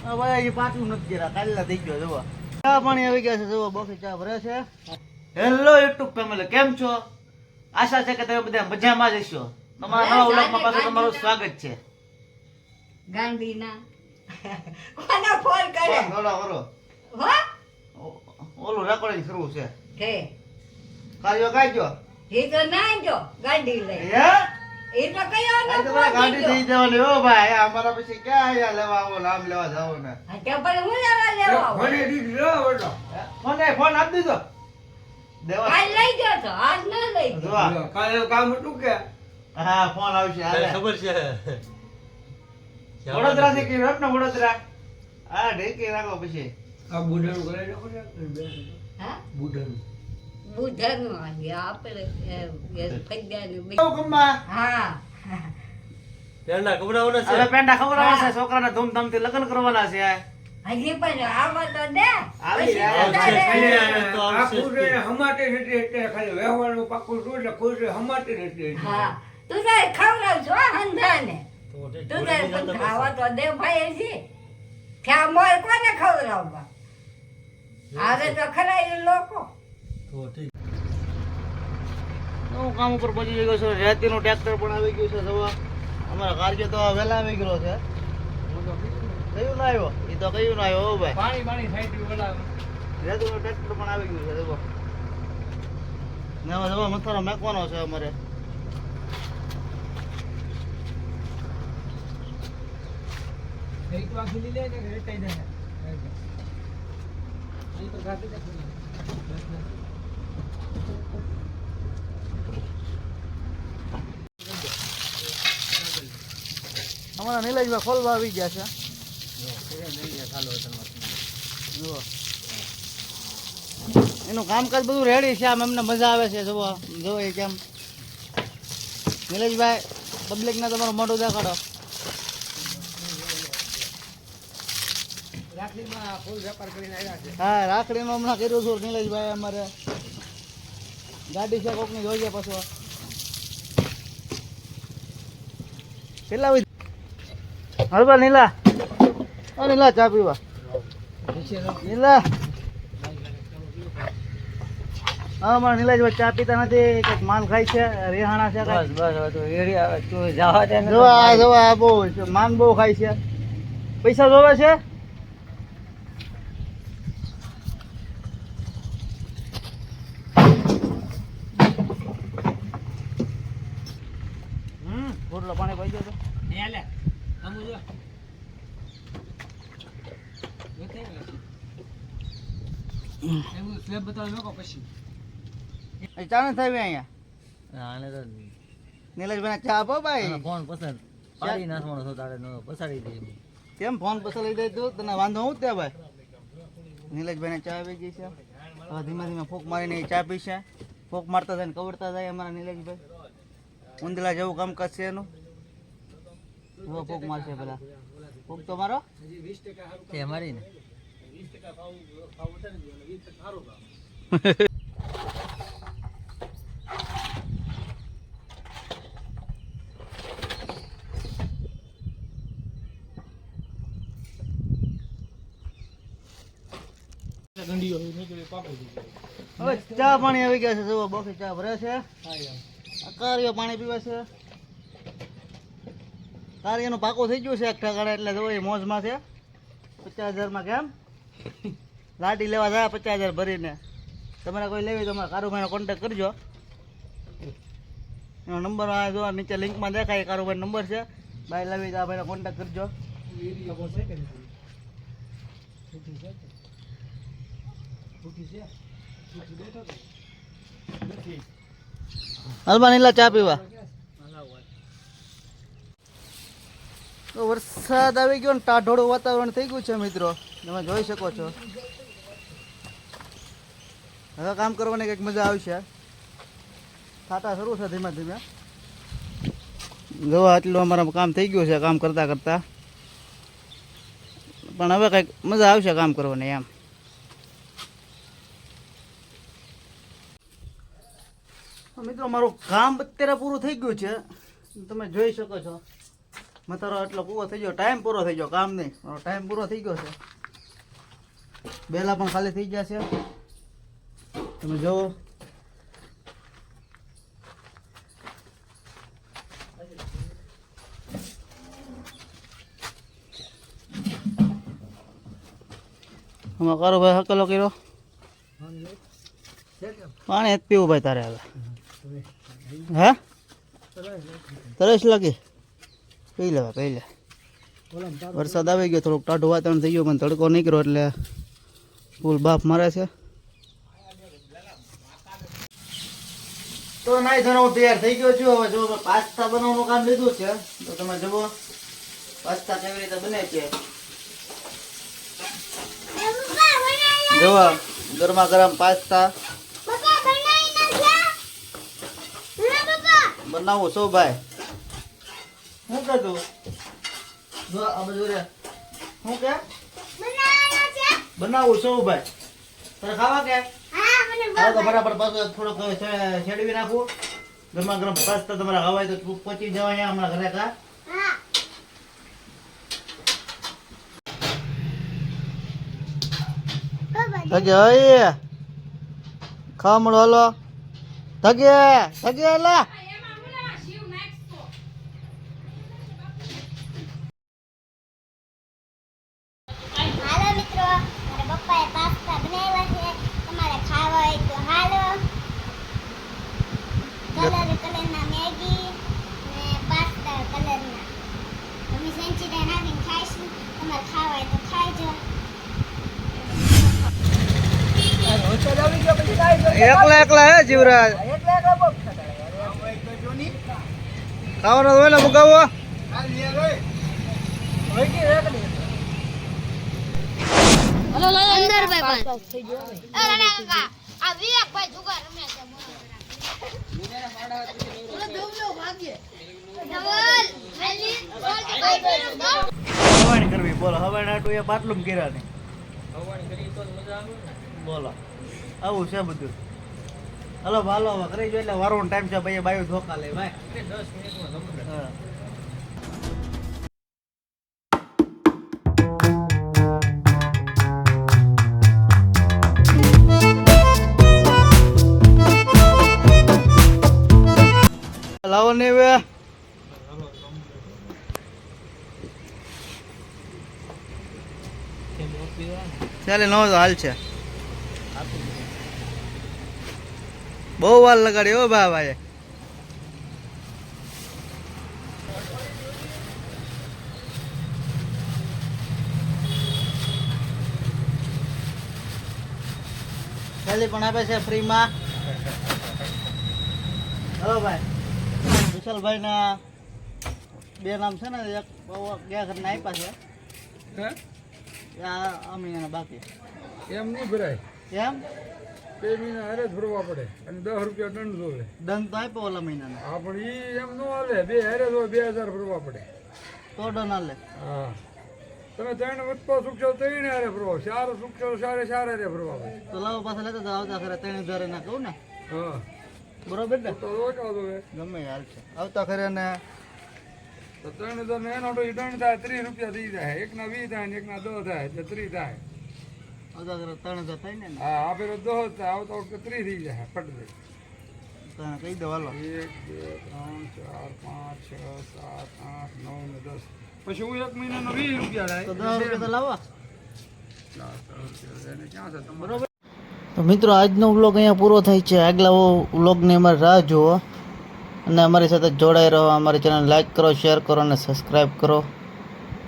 હવે એ પાછું નથી કર્યા, કાલના થઈ ગયો જુઓ. ચા પાણી આવી ગયા છે જુઓ, બોફી ચા ભરે છે. હેલો યુટ્યુબ ફેમિલી, કેમ છો? આશા છે કે તમે બધા મજામાં જ હશો. તમારા નવા વ્લોગમાં પાછું તમારું સ્વાગત છે. ગાંધીના કોને ફોન કર્યો? થોડો કરો. હા ઓલું રેકોર્ડિંગ કરવું છે. કે કાર્યો કાઢજો. એ તો ના જો ગાડી લઈ હે? એ તો કયો આ તો મારે ગાડી થઈ જવાની હો ભાઈ. અમારા પછી ક્યાં આયા લેવા આવો, નામ લેવા જાવ ને. કે પણ હું લેવા લેવા ફોન આપી દીધો. દેવા. કાલ લઈ ગયો તો આજ ન લઈ ગયો. જોવા. કાલે કામ હતું કે હા ફોન આવશે. હાલે. ખબર છે વડોદરા થી કઈ રટ ને વડોદરા. હા ઢેકી રાખો પછી. આ બુઢાનું કરાવી નાખો ને હા બુઢાનું બુધનું આજે આપણે ફગ્યાનું આવો કમ્મા. હા પેંડા કબડાવવાના હવે પેંડા ખવડાવવાના છે, છોકરાના ધૂમધામથી લગ્ન કરવાના છે. હજી પણ આમાં તો દે આવી પછી રહ્યા તો છે. તારે- આ ખુશ હમાટે નથી એટલે ખાલી વ્યવહારનું પાકું શું એટલે ખુશ હમાટે નથી હા તું તારે ખવડાવજો હંધાને તું તારે પણ ખાવા તો દે ભાઈ હજી ક્યાં મોર કોને ખવડાવવા આવે તો ખરા એ લોકો હું કામ ઉપર પહોંચી ગયો છું. રેતીનું ટ્રેક્ટર પણ આવી ગયું છે જવા. અમારા કાર્ય તો વહેલા આવી ગયો છે. કયું ના આવ્યો? એ તો કયું ના આવ્યો હો ભાઈ. પાણી સાઈડ બોલા રેતીનું ટ્રેક્ટર પણ આવી ગયું છે જવો. ને હવે જવા મથારો મેકવાનો છે અમારે. એક વાગી લે ને રેટાઈ દે અહીં તો ગાડી દે અમારા નીલેશભાઈ ખોલવા આવી ગયા છે. જુઓ. એનું કામકાજ બધું રેડી છે. આમ એમને મજા આવે છે. જુઓ જુઓ એ કેમ. નીલેશભાઈ પબ્લિકને તમારું મોઢું દેખાડો. રાખડીમાં ફૂલ વેપાર કરીને આવ્યા છે હા રાખડીનું હમણાં કર્યું છું નીલેશભાઈ. અમારે ગાડી છે કોકની જોઈએ પાછો. કેટલા વાગે? હલવા નીલા. ઓ નીલા ચા પીવા. નીલા. હા મારા નીલાજભાઈ ચા પીતા નથી. કંઈક માલ ખાય છે. રેહાણા છે. બસ જવા દે. જોવા બહુ માન બહુ ખાય છે. પૈસા જોવે છે. બોટલો પાણી પાઈ ગયો તો. ને લે આમુ જો એવું સ્લેબ બતાવ નો પછી ચા નથી આવી અહીંયા. આને તો નીલેશભાઈ ચા આપો ભાઈ. ફોન પસંદ પાડી નાખવાનો છો તારે નો પસાડી દે કેમ ફોન પસંદ લઈ દે તું? તને વાંધો હું ત્યાં ભાઈ. નીલેશભાઈને ચા આવી ગઈ છે. હવે ધીમે ધીમે ફૂંક મારીને એ ચા પીશે. ફૂંક મારતા જાય ને કવડતા જાય અમારા નીલેશભાઈ. ઊંધલા જેવું કામકાજ છે એનું. હવે ફૂંક મારશે પેલા. ફૂંક તો મારો તે મારી ને હવે ચા પાણી આવી ગયા છે. જુઓ બોફી ચા ભરે છે. કાર્યો પાણી પીવે છે. કાર્યનું પાકું થઈ ગયું છે એક ઠકાડા. એટલે જુઓ એ મોજમાં છે. 50,000 કેમ લાડી લેવા જાય 50,000 ભરીને. તમારે કોઈ લેવી તો અમારા કારુભાઈનો કોન્ટેક કરજો. એનો નંબર આ જો નીચે લિંકમાં દેખાય. કારુભાઈનો નંબર છે. બાય લેવી તો આ ભાઈનો કોન્ટેક કરજો. હલવા નીલા ચા પીવા. તો વરસાદ આવી ગયો ને ટાઢોળું વાતાવરણ થઈ ગયું છે મિત્રો. તમે જોઈ શકો છો. હવે કામ કરવાની કંઈક મજા આવશે. થાટા શરૂ છે ધીમે ધીમે. જોવા આટલું અમારા કામ થઈ ગયું છે કામ કરતા કરતા. પણ હવે કંઈક મજા આવશે કામ કરવાની એમ. મિત્રો મારું કામ અત્યારે પૂરું થઈ ગયું છે. તમે જોઈ શકો છો. મતારો એટલો પૂરો થઈ ગયો, ટાઈમ પૂરો થઈ ગયો, કામ નહીં, મારો ટાઈમ પૂરો થઈ ગયો છે. બેલા પણ ખાલી થઈ ગયા છે, તમે જુઓ. આમાં કરો ભાઈ હકેલો કર્યો. પાણી જ પીવું ભાઈ તારે હવે. હે તરસ લાગે? પી લેવા પી લે. વરસાદ આવી ગયો, થોડુંક ટાઢું વાતાવરણ થઈ ગયું, પણ તડકો નીકળ્યો એટલે ફૂલ બાફ મારે છે. તો નાઈ ધોઈને હું તૈયાર થઈ ગયો છું. હવે જો પાસ્તા બનાવવાનું કામ લીધું છે, તો તમે જુઓ પાસ્તા કેવી રીતે બને છે. જુઓ ગરમા ગરમ પાસ્તા બનાવું છું ભાઈ. શું કે તું જો આ બાજુ રે, શું કે બનાવું છું ભાઈ? તારે ખાવા કે? હા તો બરાબર પાછું થોડોક છેડવી નાખું. ગરમા ગરમ પાસ્તા તમારે ખાવાય તો પહોંચી જવાય અહીંયા હમણાં ઘરે. કા થગે હોય ખાવા મળો. હાલો થગે થગે એલા હાલો મિત્રો, મારા પપ્પાએ પાસ્તા બનાવ્યા છે, તમારે ખાવા હોય તો હાલો. કલરના મેગી ને પાસ્તા કલરના અમે સેન્ચીડા નાખીને ખાઈશું. તમારે ખાવા હોય તો ખાઈજો. એકલા એકલા હે જીવરાજ. ખાવાનો હોય ને મુકાવો. અંદર ભાઈ પાસ થઈ ગયો. અરે કાકા આ વિવેક ભાઈ જુગાર રમે છે. હવાણી કરવી બોલો. હવાણી આટું એ પાટલું કર્યા ને બોલો. આવું છે બધું. હલો ભાલો હવે કરી જો એટલે વારવાનો ટાઈમ છે ભાઈ. બાયું ધોકા લે ભાઈ. 10 મિનિટમાં. હા લાવો ને હવે ચાલે નો હાલ છે. બહુ વાર લગાડી હો બા ભાઈ. થેલી પણ આપે છે ફ્રીમાં. હલો ભાઈ વિશાલભાઈ ના બે નામ છે ને, એક ગયા ઘરના આપ્યા છે, આ મહિનાના બાકી. એમ નહીં ભરાય, એમ 2 મહિના હારે જ ભરવા પડે અને 10 રૂપિયા દંડ જોવે. દંડ તો આપ્યો ઓલા મહિનાનો. હા પણ ઈ એમ ન હાલે, 2 હારે જો 2000 ભરવા પડે. તો દંડ હાલે. હા તમે 3 વસ્તુ સુખચલ 3 હારે ભરવા, 4 સુખચલ 4 હારે ભરવા પડે. તો લાવો પાછા લેતા જાઓ. આવતા ખરે 3000 ના કહું ને. હા બરોબર ને? તો રોકા દો ગમે હાલ છે. આવતા ખરે ને તો 3000 ને એનો તો ઈ દંડ થાય 30 રૂપિયા થઈ જાય. એકના 20 થાય ને એકના 10 થાય એટલે 30 થાય. આવતા ખરે 3000 થાય ને. હા આ પેલો 10 થાય, આવતા વખતે 30 થઈ જાય ફટ દે. તને કહી દો હાલો. 1 2 3 4 5 6 7 8 9 ને 10 પછી હું 1 મહિનાનો 20 રૂપિયા થાય. તો 10 રૂપિયા તો લાવો. ક્યાં છે તમારે? બરોબર. તો મિત્રો આજનો વ્લોગ અહીંયા પૂરો થાય છે. આગલા વ્લોગની અમારી રાહ જુઓ અને અમારી સાથે જોડાઈ રહો. અમારી ચેનલ લાઈક કરો, શેર કરો અને સબસ્ક્રાઈબ કરો.